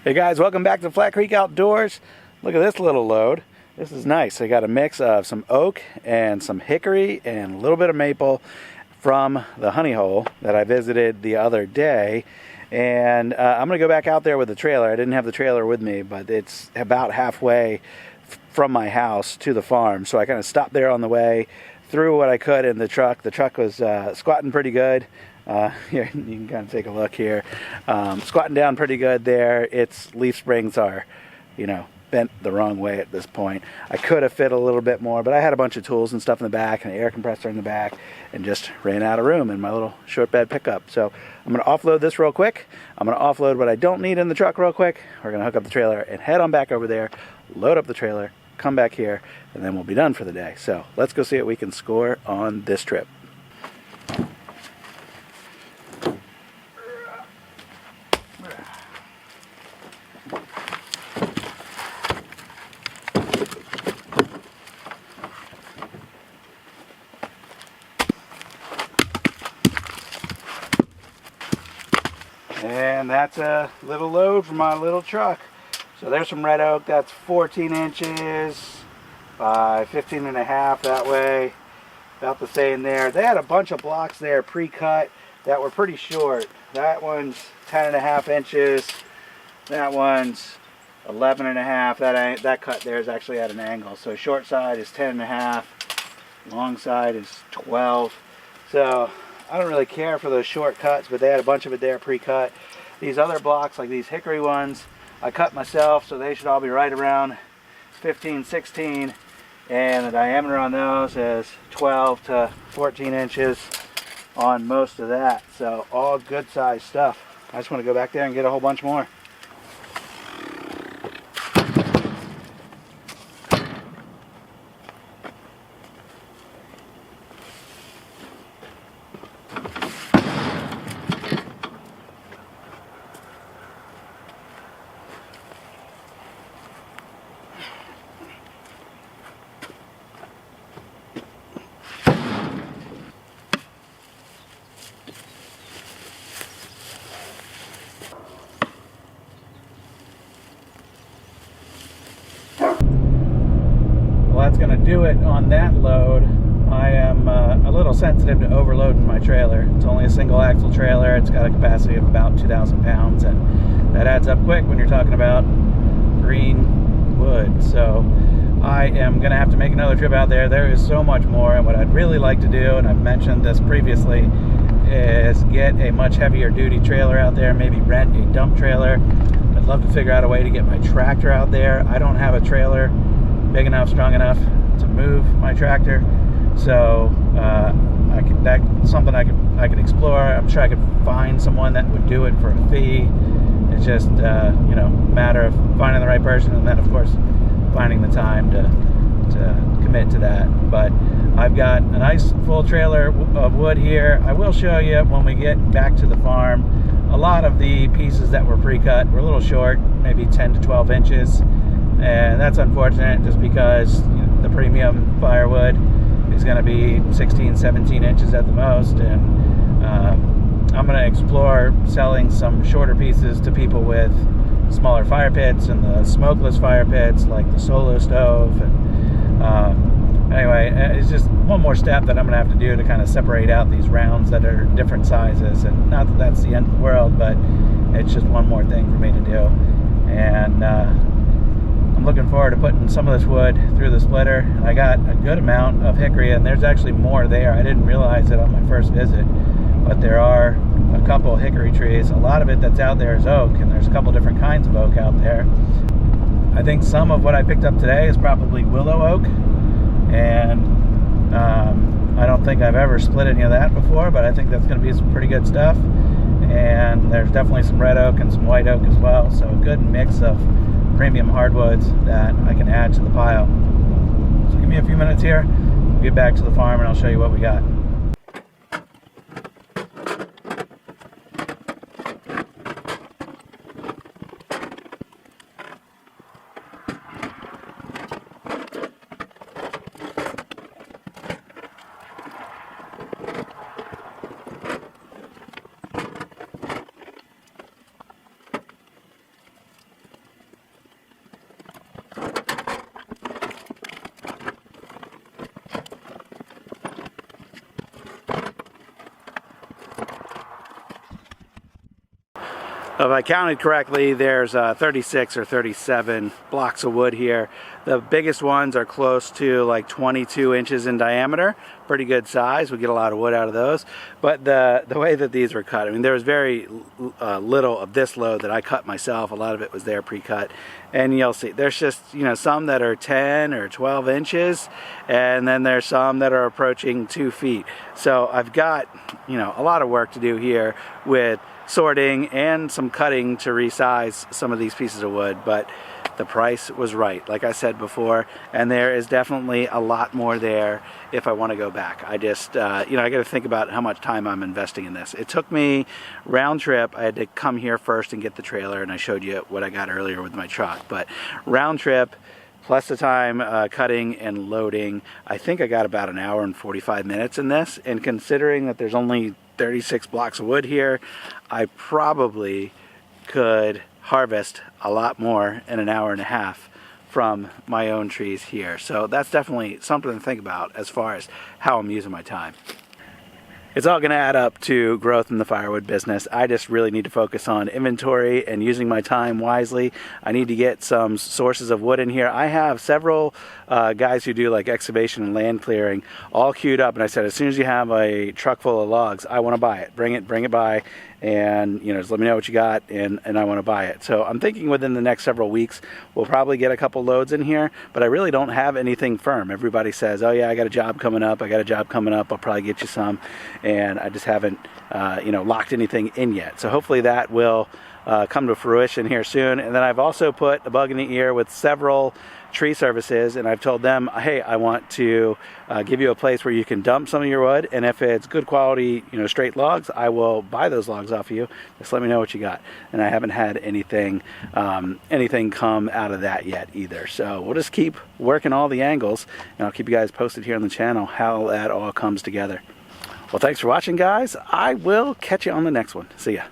Hey guys, welcome back to Flat Creek Outdoors. Look at this little load. This is nice. I got a mix of some oak and some hickory and a little bit of maple from the honey hole that I visited the other day. And I'm going to go back out there with the trailer. I didn't have the trailer with me, but it's about halfway from my house to the farm. So I kind of stopped there on the way, threw what I could in the truck. The truck was squatting pretty good. Here, you can kind of take a look here. Squatting down pretty good there. Its leaf springs are, bent the wrong way at this point. I could have fit a little bit more, but I had a bunch of tools and stuff in the back and an air compressor in the back and just ran out of room in my little short bed pickup. So I'm going to offload this real quick. I'm going to offload what I don't need in the truck real quick. We're going to hook up the trailer and head on back over there, load up the trailer, come back here, and then we'll be done for the day. So let's go see what we can score on this trip. And that's a little load for my little truck. So there's some red oak. That's 14 inches by 15 and a half that way. About the same there. They had a bunch of blocks there pre-cut that were pretty short. That one's 10 and a half inches. That one's 11 and a half. That cut there is actually at an angle. So short side is 10 and a half. Long side is 12. So I don't really care for those short cuts, but they had a bunch of it there pre-cut. These other blocks, like these hickory ones, I cut myself, so they should all be right around 15, 16. And the diameter on those is 12 to 14 inches on most of that. So all good size stuff. I just want to go back there and get a whole bunch more. That's going to do it on that load. I am a little sensitive to overloading my trailer. It's only a single axle trailer. It's got a capacity of about 2,000 pounds, and that adds up quick when you're talking about green wood. So I am going to have to make another trip out there. There is so much more, and what I'd really like to do, and I've mentioned this previously, is get a much heavier duty trailer out there, maybe rent a dump trailer. I'd love to figure out a way to get my tractor out there. I don't have a trailer big enough, strong enough to move my tractor, so that's something I could explore. I'm sure I could find someone that would do it for a fee. It's just a matter of finding the right person, and then of course finding the time to commit to that. But I've got a nice full trailer of wood here. I will show you when we get back to the farm. A lot of the pieces that were pre-cut were a little short, maybe 10 to 12 inches. And that's unfortunate, just because the premium firewood is going to be 16, 17 inches at the most. And I'm going to explore selling some shorter pieces to people with smaller fire pits and the smokeless fire pits, like the solo stove. And anyway, it's just one more step that I'm going to have to do to kind of separate out these rounds that are different sizes. And not that that's the end of the world, but it's just one more thing for me to do. And I'm looking forward to putting some of this wood through the splitter. And I got a good amount of hickory, and there's actually more there. I didn't realize it on my first visit, but there are a couple hickory trees. A lot of it that's out there is oak, and there's a couple different kinds of oak out there. I think some of what I picked up today is probably willow oak, and I don't think I've ever split any of that before, but I think that's going to be some pretty good stuff. And there's definitely some red oak and some white oak as well, so a good mix of premium hardwoods that I can add to the pile. So give me a few minutes here, we'll get back to the farm and I'll show you what we got. If I counted correctly, there's 36 or 37 blocks of wood here. The biggest ones are close to like 22 inches in diameter. Pretty good size. We get a lot of wood out of those. But the way that these were cut, I mean, there was very little of this load that I cut myself. A lot of it was there pre-cut. And you'll see, there's just, you know, some that are 10 or 12 inches, and then there's some that are approaching 2 feet. So I've got, you know, a lot of work to do here with sorting and some cutting to resize some of these pieces of wood, but the price was right, like I said before, and there is definitely a lot more there if I want to go back. I just, you know, I got to think about how much time I'm investing in this. It took me round trip. I had to come here first and get the trailer, and I showed you what I got earlier with my truck, but round trip plus the time cutting and loading, I think I got about an hour and 45 minutes in this, and considering that there's only 36 blocks of wood here, I probably could harvest a lot more in an hour and a half from my own trees here. So that's definitely something to think about as far as how I'm using my time. It's all going to add up to growth in the firewood business. I just really need to focus on inventory and using my time wisely. I need to get some sources of wood in here. I have several guys who do like excavation and land clearing all queued up, and I said, as soon as you have a truck full of logs, I want to buy it. Bring it by, and you know, just let me know what you got, and I want to buy it. So I'm thinking within the next several weeks we'll probably get a couple loads in here, but I really don't have anything firm. Everybody says, oh yeah, I got a job coming up, I'll probably get you some, and I just haven't you know, locked anything in yet. So hopefully that will come to fruition here soon. And then I've also put a bug in the ear with several tree services, and I've told them, hey, I want to give you a place where you can dump some of your wood, and if it's good quality, you know, straight logs, I will buy those logs off of you. Just let me know what you got. And I haven't had anything come out of that yet either. So we'll just keep working all the angles, and I'll keep you guys posted here on the channel how that all comes together. Well, thanks for watching, guys. I will catch you on the next one. See ya.